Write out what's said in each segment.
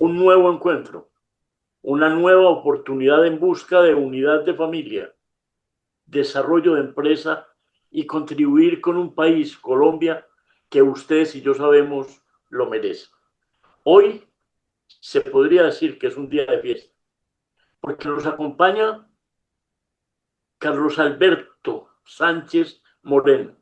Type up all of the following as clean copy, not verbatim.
un nuevo encuentro, una nueva oportunidad en busca de unidad de familia, desarrollo de empresa y contribuir con un país, Colombia, que ustedes y yo sabemos lo merece. Hoy se podría decir que es un día de fiesta, porque nos acompaña Carlos Alberto Sánchez Moreno,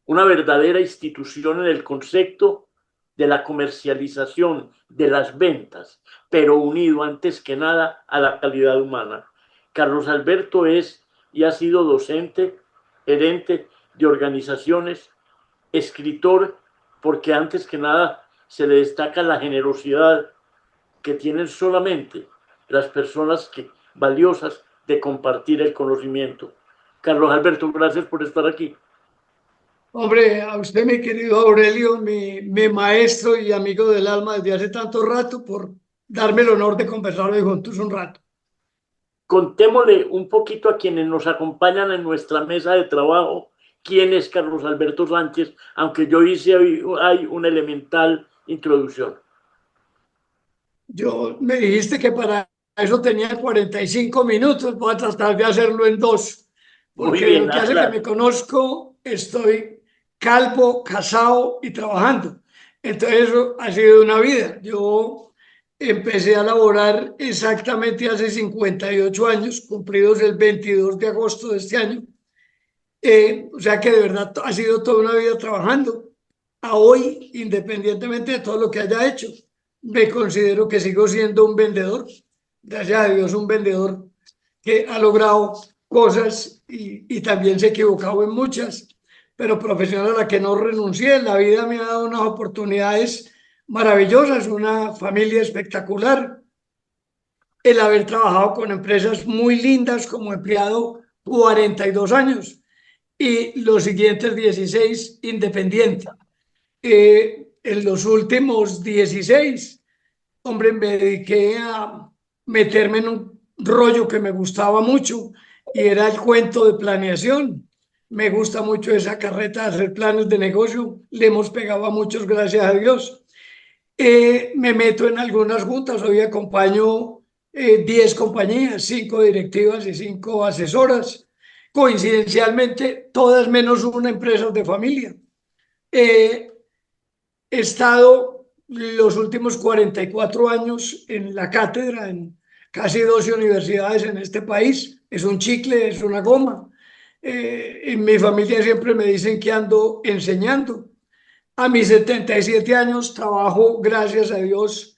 una verdadera institución en el concepto de la comercialización, de las ventas, pero unido antes que nada a la calidad humana. Carlos Alberto es y ha sido docente, gerente de organizaciones, escritor, porque antes que nada se le destaca la generosidad que tienen solamente las personas valiosas de compartir el conocimiento. Carlos Alberto, gracias por estar aquí. Hombre, a usted, mi querido Aurelio, mi maestro y amigo del alma desde hace tanto rato, por darme el honor de conversar hoy juntos un rato. Contémosle un poquito a quienes nos acompañan en nuestra mesa de trabajo quién es Carlos Alberto Sánchez, aunque yo hice hay una elemental introducción. Me dijiste que para eso tenía 45 minutos, voy a tratar de hacerlo en dos, Muy porque de bien, lo que hace que habla. me conozco, estoy calvo, casado y trabajando. Entonces eso ha sido una vida. Yo empecé a laborar exactamente hace 58 años, cumplidos el 22 de agosto de este año. O sea que de verdad ha sido toda una vida trabajando. A hoy, independientemente de todo lo que haya hecho, me considero que sigo siendo un vendedor. Gracias a Dios, un vendedor que ha logrado cosas y también se ha equivocado en muchas, pero profesión a la que no renuncié. La vida me ha dado unas oportunidades maravillosas, una familia espectacular, el haber trabajado con empresas muy lindas como empleado 42 años y los siguientes 16 independiente. En los últimos 16, hombre, me dediqué a meterme en un rollo que me gustaba mucho y era el cuento de planeación. Me gusta mucho esa carreta de hacer planes de negocio. Le hemos pegado a muchos, gracias a Dios. Me meto en algunas juntas. Hoy acompaño 10 compañías, 5 directivas y 5 asesoras. Coincidencialmente, todas menos una empresa de familia. Eh, He estado los últimos 44 años en la cátedra en casi 12 universidades en este país. Es un chicle, es una goma. En mi familia siempre me dicen que ando enseñando. A mis 77 años trabajo, gracias a Dios,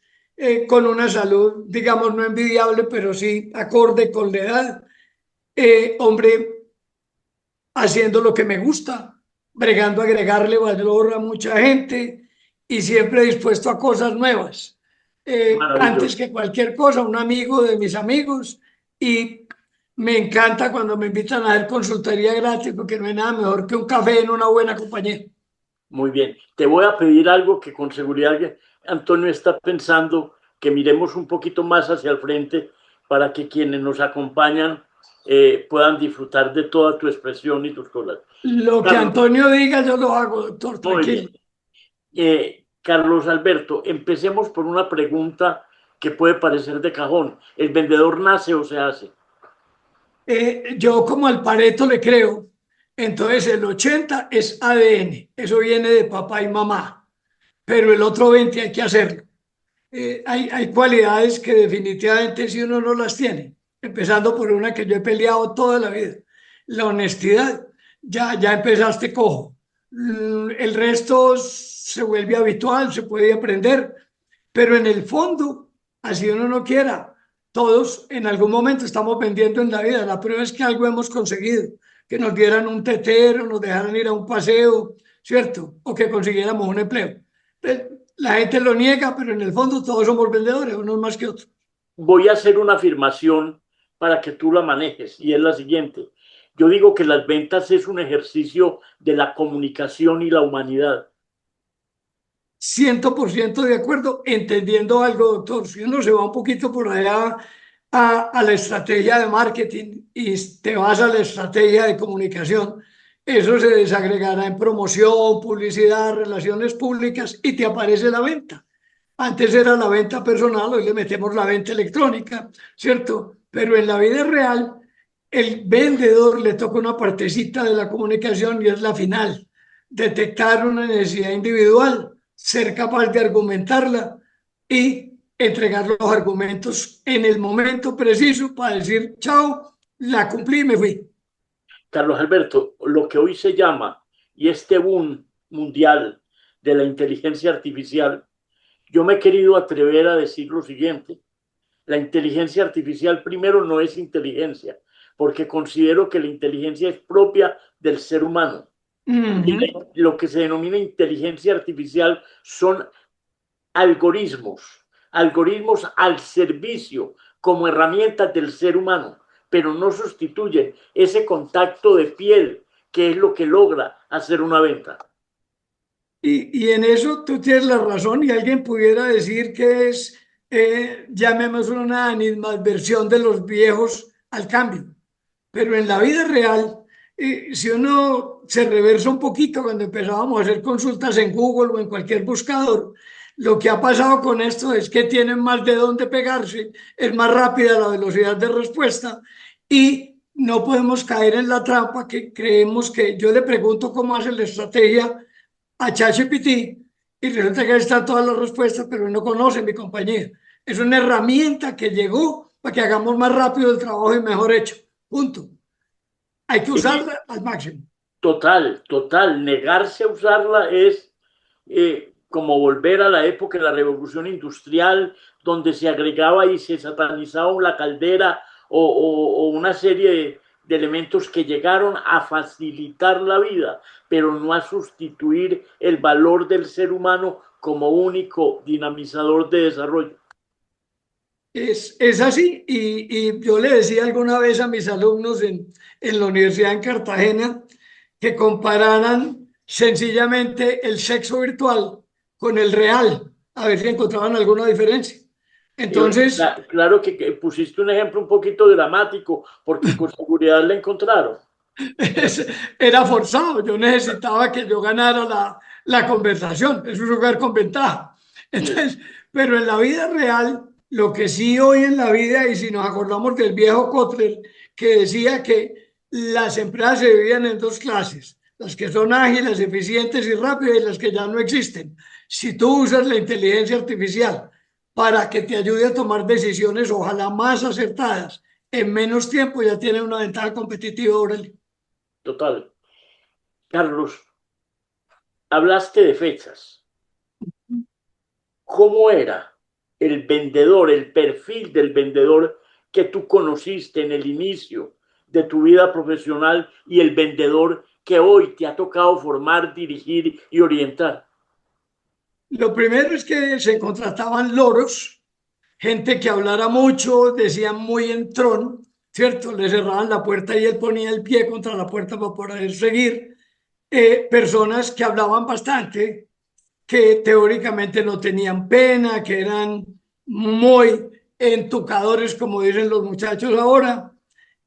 con una salud, digamos, no envidiable, pero sí acorde con la edad. Hombre, haciendo lo que me gusta, bregando a agregarle valor a mucha gente y siempre dispuesto a cosas nuevas. Antes Maravilloso. que cualquier cosa, un amigo de mis amigos y me encanta cuando me invitan a hacer consultoría gratis porque no hay nada mejor que un café en una buena compañía. Muy bien. Te voy a pedir algo que con seguridad Antonio está pensando, que miremos un poquito más hacia el frente para que quienes nos acompañan puedan disfrutar de toda tu expresión y tus cosas. Lo que Carlos, Antonio diga, yo lo hago, doctor, muy bien. tranquilo. Carlos Alberto, empecemos por una pregunta que puede parecer de cajón. ¿El vendedor nace o se hace? Yo como al Pareto le creo, entonces el 80 es ADN, eso viene de papá y mamá, pero el otro 20 hay que hacerlo. Hay cualidades que definitivamente si uno no las tiene, empezando por una que yo he peleado toda la vida, la honestidad. Ya empezaste cojo. El resto se vuelve habitual, se puede aprender, pero en el fondo, así uno no quiera, todos en algún momento estamos vendiendo en la vida. La prueba es que algo hemos conseguido, que nos dieran un tetero, nos dejaran ir a un paseo, ¿cierto? O que consiguiéramos un empleo. La gente lo niega, pero en el fondo todos somos vendedores, unos más que otros. Voy a hacer una afirmación para que tú la manejes y es la siguiente. Yo digo que las ventas es un ejercicio de la comunicación y la humanidad. 100% de acuerdo, entendiendo algo, doctor. Si uno se va un poquito por allá a la estrategia de marketing y te vas a la estrategia de comunicación, eso se desagregará en promoción, publicidad, relaciones públicas y te aparece la venta. Antes era la venta personal, hoy le metemos la venta electrónica, ¿cierto? Pero en la vida real, el vendedor le toca una partecita de la comunicación y es la final. Detectar una necesidad individual, ser capaz de argumentarla y entregar los argumentos en el momento preciso para decir, chao, la cumplí y me fui. Carlos Alberto, lo que hoy se llama, y este boom mundial de la inteligencia artificial, yo me he querido atrever a decir lo siguiente. La inteligencia artificial primero no es inteligencia, porque considero que la inteligencia es propia del ser humano. Lo que se denomina inteligencia artificial son algoritmos, algoritmos al servicio como herramientas del ser humano, pero no sustituyen ese contacto de piel que es lo que logra hacer una venta. Y en eso tú tienes la razón y alguien pudiera decir que es, llamémoslo una animadversión de los viejos al cambio. Pero en la vida real, si uno se reversa un poquito cuando empezábamos a hacer consultas en Google o en cualquier buscador, lo que ha pasado con esto es que tienen más de dónde pegarse, es más rápida la velocidad de respuesta y no podemos caer en la trampa que creemos que yo le pregunto cómo hace la estrategia a ChatGPT y resulta que ahí están todas las respuestas, pero él no conoce mi compañía. Es una herramienta que llegó para que hagamos más rápido el trabajo y mejor hecho. Punto. Hay que usarla al máximo. Total, total. Negarse a usarla es como volver a la época de la revolución industrial, donde se agregaba y se satanizaba la caldera o una serie de elementos que llegaron a facilitar la vida, pero no a sustituir el valor del ser humano como único dinamizador de desarrollo. Es así, y yo le decía alguna vez a mis alumnos en la universidad en Cartagena que compararan sencillamente el sexo virtual con el real, a ver si encontraban alguna diferencia. Entonces, Claro que pusiste un ejemplo un poquito dramático, porque con seguridad le encontraron. era forzado, yo necesitaba que yo ganara la conversación, es un lugar con ventaja. Entonces, pero en la vida real, lo que sí hoy en la vida, y si nos acordamos del viejo Kotler, que decía que las empresas se dividían en dos clases, las que son ágiles, eficientes y rápidas y las que ya no existen. Si tú usas la inteligencia artificial para que te ayude a tomar decisiones, ojalá más acertadas, en menos tiempo, ya tiene una ventaja competitiva, Aurelio. Total. Carlos, hablaste de fechas. ¿Cómo era el vendedor, el perfil del vendedor que tú conociste en el inicio de tu vida profesional y el vendedor que hoy te ha tocado formar, dirigir y orientar? Lo primero es que se contrataban loros, gente que hablara mucho, decían muy entrón, ¿cierto? Le cerraban la puerta y él ponía el pie contra la puerta para poder seguir. Personas que hablaban bastante, que teóricamente no tenían pena, que eran muy entucadores, como dicen los muchachos ahora,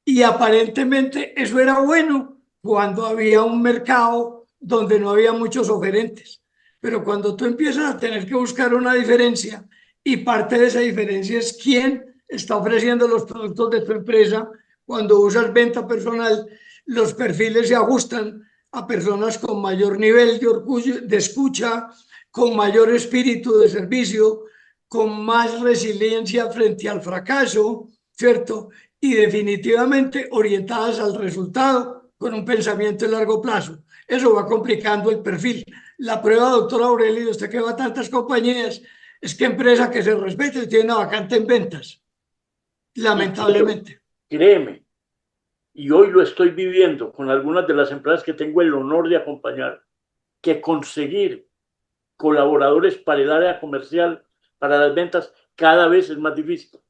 y aparentemente eso era bueno cuando había un mercado donde no había muchos oferentes. Pero cuando tú empiezas a tener que buscar una diferencia y parte de esa diferencia es quién está ofreciendo los productos de tu empresa, cuando usas venta personal, los perfiles se ajustan a personas con mayor nivel de orgullo, de escucha, con mayor espíritu de servicio, con más resiliencia frente al fracaso, ¿cierto? Y definitivamente orientadas al resultado con un pensamiento de largo plazo. Eso va complicando el perfil. La prueba, doctor Aurelio, usted que va a tantas compañías, es que empresa que se respete tiene una vacante en ventas, Y creo, lamentablemente. créeme, y hoy lo estoy viviendo con algunas de las empresas que tengo el honor de acompañar, que conseguir colaboradores para el área comercial, para las ventas, cada vez es más difícil.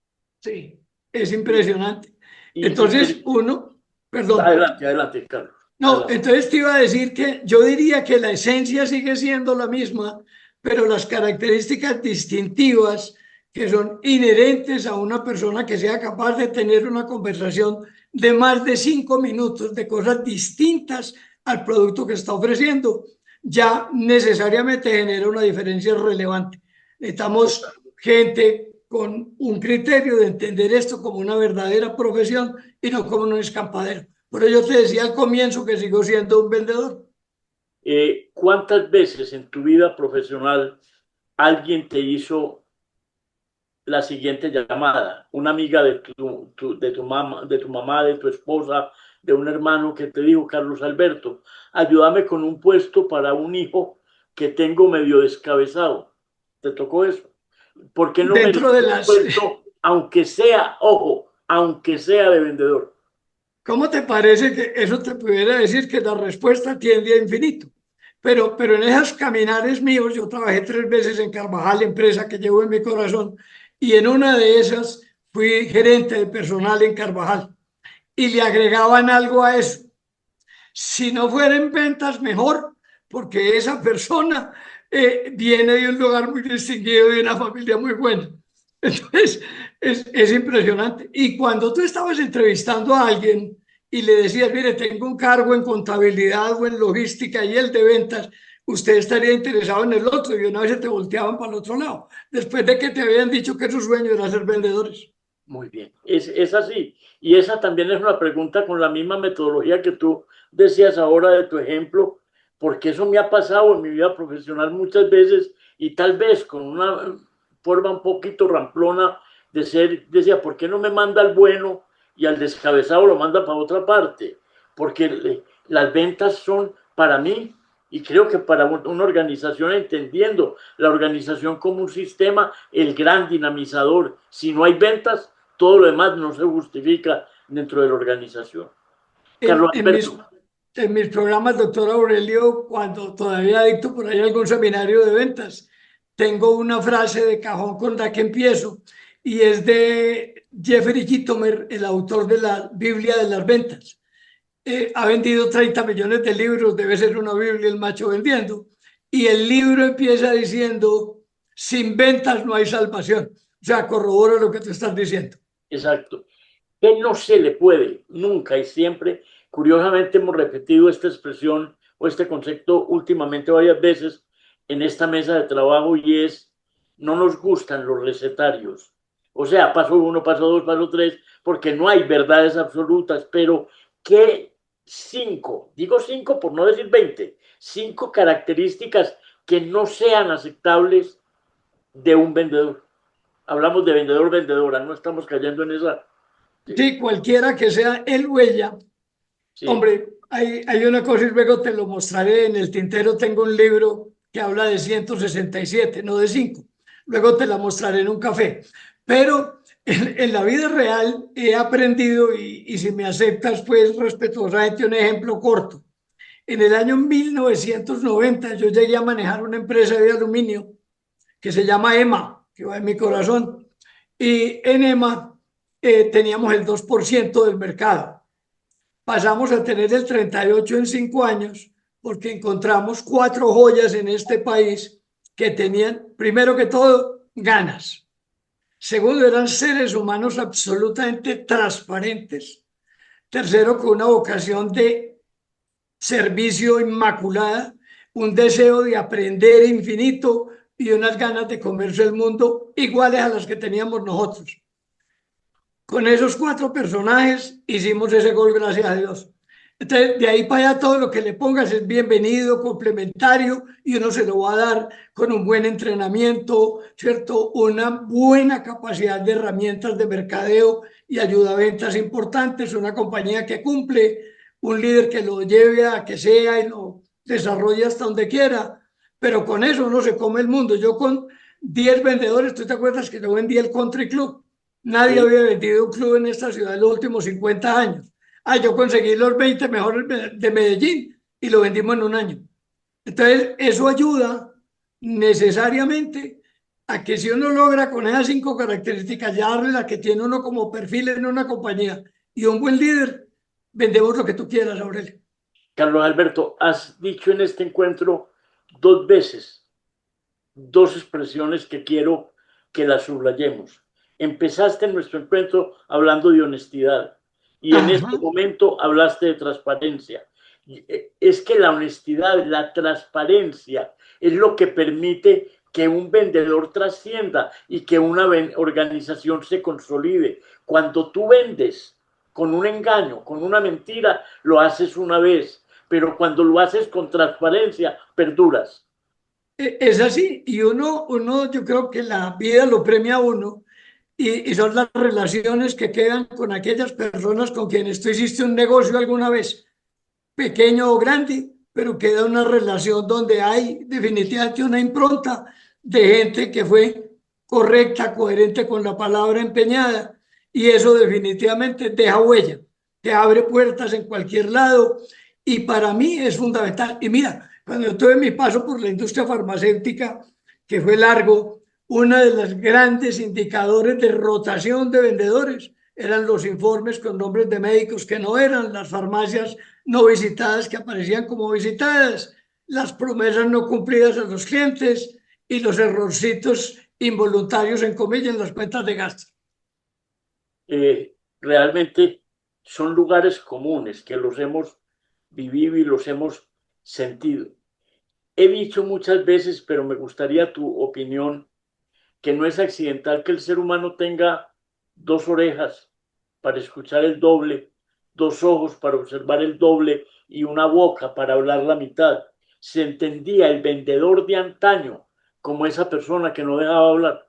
Sí, es Y, impresionante. Entonces, y uno, perdón, adelante, adelante, Carlos. no, Adelante. entonces te iba a decir que yo diría que la esencia sigue siendo la misma, pero las características distintivas que son inherentes a una persona que sea capaz de tener una conversación de más de 5 minutos de cosas distintas al producto que está ofreciendo, ya necesariamente genera una diferencia relevante. Necesitamos gente con un criterio de entender esto como una verdadera profesión y no como un escampadero. Por ello te decía al comienzo que sigo siendo un vendedor. ¿Cuántas veces en tu vida profesional alguien te hizo la siguiente llamada? Una amiga de tu mamá, de tu esposa, de un hermano que te dijo: Carlos Alberto, ayúdame con un puesto para un hijo que tengo medio descabezado. ¿Te tocó eso? ¿Por qué no me das Dentro de un las, puesto, aunque sea, ojo, aunque sea de vendedor? ¿cómo te parece que eso te pudiera decir que la respuesta tiende a infinito? Pero en esos caminares míos, yo trabajé 3 veces en Carvajal, empresa que llevo en mi corazón, y en una de esas fui gerente de personal en Carvajal. Y le agregaban algo a eso. Si no fuera en ventas, mejor, porque esa persona viene de un lugar muy distinguido y de una familia muy buena. Entonces, es impresionante. Y cuando tú estabas entrevistando a alguien y le decías: mire, tengo un cargo en contabilidad o en logística y el de ventas, usted estaría interesado en el otro, y una vez se te volteaban para el otro lado, después de que te habían dicho que su sueño era ser vendedores. Muy bien, es así. Y esa también es una pregunta con la misma metodología que tú decías ahora de tu ejemplo, porque eso me ha pasado en mi vida profesional muchas veces, y tal vez con una forma un poquito ramplona de ser, decía: ¿por qué no me manda al bueno y al descabezado lo manda para otra parte? Porque las ventas son para mí, y creo que para una organización, entendiendo la organización como un sistema, el gran dinamizador. Si no hay ventas, todo lo demás no se justifica dentro de la organización. En, Carlos en mis, Alberto, en mis programas, doctor Aurelio, cuando todavía dicto por ahí algún seminario de ventas, tengo una frase de cajón con la que empiezo, y es de Jeffrey Gitomer, el autor de la Biblia de las ventas. Ha vendido 30 millones de libros, debe ser una Biblia el macho vendiendo. Y el libro empieza diciendo: sin ventas no hay salvación. O sea, corroboro lo que tú estás diciendo. exacto. ¿Qué no se le puede? Nunca y siempre. Curiosamente hemos repetido esta expresión o este concepto últimamente varias veces en esta mesa de trabajo, y es: no nos gustan los recetarios. O sea, paso uno, paso dos, paso tres, porque no hay verdades absolutas, pero ¿qué cinco? Digo cinco por no decir 20. Cinco características que no sean aceptables de un vendedor. Hablamos de vendedor, vendedora, no estamos cayendo en esa. Sí, Sí, cualquiera que sea el huella. sí. Hombre, hay una cosa, y luego te lo mostraré. En el tintero tengo un libro que habla de 167, no de 5. Luego te la mostraré en un café. Pero en la vida real he aprendido, y si me aceptas, pues respetuosamente, un ejemplo corto. En el año 1990 yo llegué a manejar una empresa de aluminio que se llama EMA, que va en mi corazón. Y en EMA teníamos el 2% del mercado. Pasamos a tener el 38% en 5 años, porque encontramos 4 joyas en este país que tenían, primero que todo, ganas. Segundo, eran seres humanos absolutamente transparentes. Tercero, con una vocación de servicio inmaculada, un deseo de aprender infinito y unas ganas de comerse el mundo iguales a las que teníamos nosotros. Con esos 4 personajes hicimos ese gol, gracias a Dios. Entonces, de ahí para allá, todo lo que le pongas es bienvenido, complementario, y uno se lo va a dar con un buen entrenamiento, ¿cierto? Una buena capacidad de herramientas de mercadeo y ayuda a ventas importantes, una compañía que cumple, un líder que lo lleve a que sea y lo desarrolle hasta donde quiera. Pero con eso uno se come el mundo. Yo con 10 vendedores, ¿tú te acuerdas que yo vendí el Country Club? Nadie Sí. había vendido un club en esta ciudad en los últimos 50 años. Yo conseguí los 20 mejores de Medellín y lo vendimos en un año. Entonces, eso ayuda necesariamente a que, si uno logra con esas 5 características ya darle la que tiene uno como perfil en una compañía y un buen líder, vendemos lo que tú quieras, Aurelio. Carlos Alberto, has dicho en este encuentro dos veces dos expresiones que quiero que las subrayemos. Empezaste en nuestro encuentro hablando de honestidad, y en Ajá. este momento hablaste de transparencia. Es que la honestidad, la transparencia es lo que permite que un vendedor trascienda y que una organización se consolide. Cuando tú vendes con un engaño, con una mentira, lo haces una vez, pero cuando lo haces con transparencia, perduras. Es así, y yo creo que la vida lo premia a uno, y son las relaciones que quedan con aquellas personas con quienes tú hiciste un negocio alguna vez, pequeño o grande, pero queda una relación donde hay definitivamente una impronta de gente que fue correcta, coherente con la palabra empeñada, y eso definitivamente deja huella, te abre puertas en cualquier lado, y para mí es fundamental. Y mira, cuando yo tuve mi paso por la industria farmacéutica, que fue largo, uno de los grandes indicadores de rotación de vendedores eran los informes con nombres de médicos que no eran, las farmacias no visitadas que aparecían como visitadas, las promesas no cumplidas a los clientes y los errorcitos involuntarios en comillas en las cuentas de gasto. Realmente son lugares comunes que los hemos vivido y los hemos sentido. He dicho muchas veces, pero me gustaría tu opinión, que no es accidental que el ser humano tenga dos orejas para escuchar el doble, dos ojos para observar el doble y una boca para hablar la mitad. Se entendía el vendedor de antaño como esa persona que no dejaba hablar.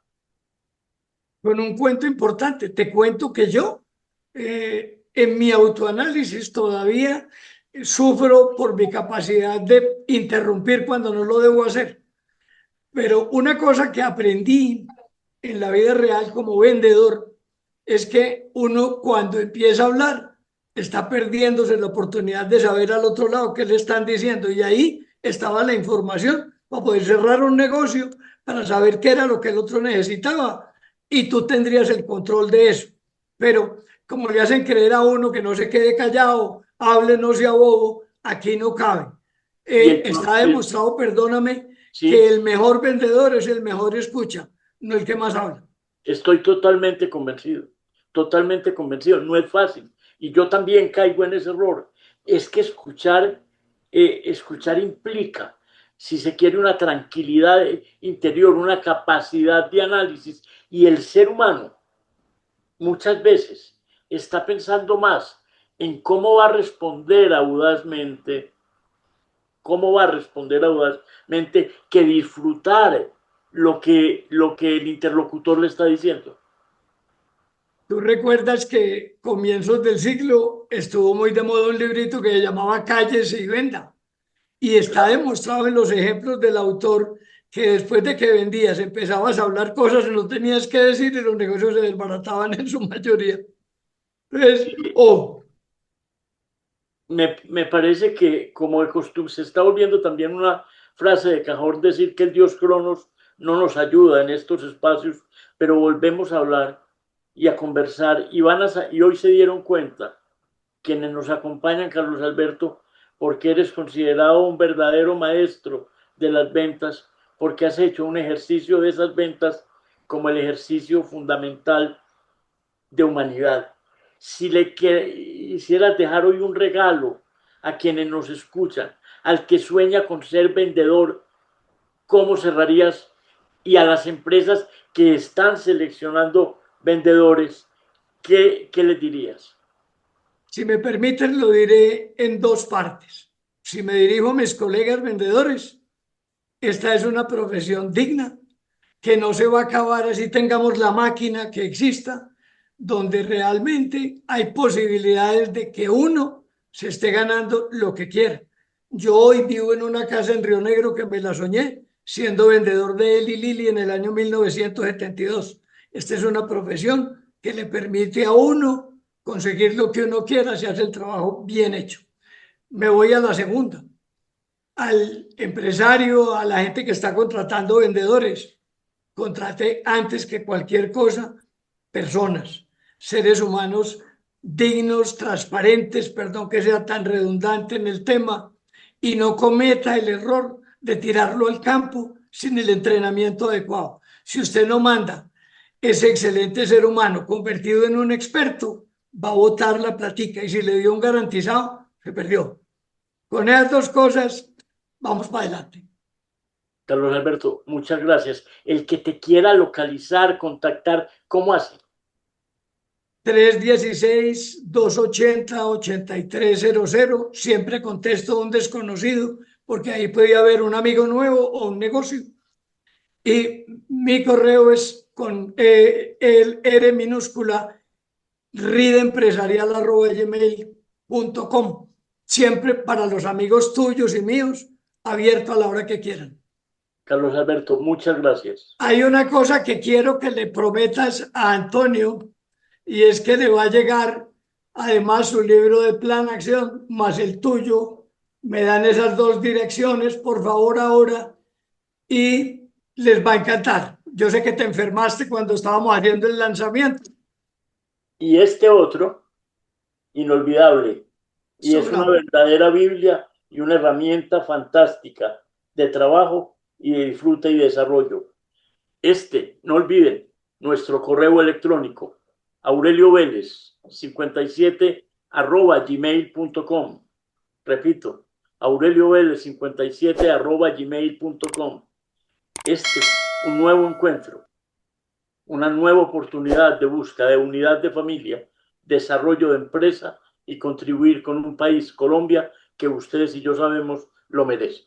Con un cuento importante, te cuento que yo, en mi autoanálisis todavía sufro por mi capacidad de interrumpir cuando no lo debo hacer. Pero una cosa que aprendí en la vida real como vendedor es que uno cuando empieza a hablar está perdiéndose la oportunidad de saber al otro lado qué le están diciendo, y ahí estaba la información para poder cerrar un negocio, para saber qué era lo que el otro necesitaba, y tú tendrías el control de eso. Pero como le hacen creer a uno que no se quede callado, hable, no sea bobo, aquí no cabe. Y Está demostrado, perdóname, que sí, el mejor vendedor es el mejor escucha, no el que más habla. estoy totalmente convencido, totalmente convencido. No es fácil. Y yo también caigo en ese error. Es que escuchar implica, si se quiere, una tranquilidad interior, una capacidad de análisis. Y el ser humano muchas veces está pensando más en cómo va a responder audazmente, que disfrutar lo que el interlocutor le está diciendo. Tú recuerdas que comienzos del siglo estuvo muy de moda un librito que se llamaba Cállese y venda. Y está demostrado en los ejemplos del autor que después de que vendías empezabas a hablar cosas que no tenías que decir y los negocios se desbarataban en su mayoría. Entonces, Me parece que, como de costumbre, se está volviendo también una frase de cajón decir que el dios Cronos no nos ayuda en estos espacios, pero volvemos a hablar y a conversar, y hoy se dieron cuenta quienes nos acompañan, Carlos Alberto, porque eres considerado un verdadero maestro de las ventas, porque has hecho un ejercicio de esas ventas como el ejercicio fundamental de humanidad. Si le quisieras dejar hoy un regalo a quienes nos escuchan, al que sueña con ser vendedor, ¿cómo cerrarías? Y a las empresas que están seleccionando vendedores, ¿qué les dirías? si me permiten, lo diré en dos partes. Si me dirijo a mis colegas vendedores, esta es una profesión digna, que no se va a acabar así tengamos la máquina que exista, donde realmente hay posibilidades de que uno se esté ganando lo que quiera. Yo hoy vivo en una casa en Río Negro que me la soñé siendo vendedor de Eli Lilly en el año 1972. Esta es una profesión que le permite a uno conseguir lo que uno quiera si hace el trabajo bien hecho. Me voy a la segunda, al empresario, a la gente que está contratando vendedores. Contrate antes que cualquier cosa personas, seres humanos dignos, transparentes, perdón que sea tan redundante en el tema, y no cometa el error de tirarlo al campo sin el entrenamiento adecuado. Si usted no manda ese excelente ser humano convertido en un experto, va a botar la platica, y si le dio un garantizado, se perdió. Con esas dos cosas, vamos para adelante. Carlos Alberto, muchas gracias. El que te quiera localizar, contactar, ¿cómo hace? 316-280-8300. Siempre contesto a un desconocido porque ahí puede haber un amigo nuevo o un negocio. Y mi correo es con el R minúscula rideempresarial@gmail.com. Siempre para los amigos tuyos y míos, abierto a la hora que quieran. Carlos Alberto, muchas gracias. Hay una cosa que quiero que le prometas a Antonio y es que le va a llegar además su libro de plan acción más el tuyo. Me dan esas dos direcciones, por favor, ahora y les va a encantar. Yo sé que te enfermaste cuando estábamos haciendo el lanzamiento. Y este otro, inolvidable, y es una Sobrado. verdadera Biblia y una herramienta fantástica de trabajo y de disfrute y desarrollo. No olviden, nuestro correo electrónico, Aurelio Vélez, 57 @gmail.com. Repito, Aurelio Vélez, 57 @gmail.com. Un nuevo encuentro, una nueva oportunidad de búsqueda de unidad de familia, desarrollo de empresa y contribuir con un país, Colombia, que ustedes y yo sabemos lo merece.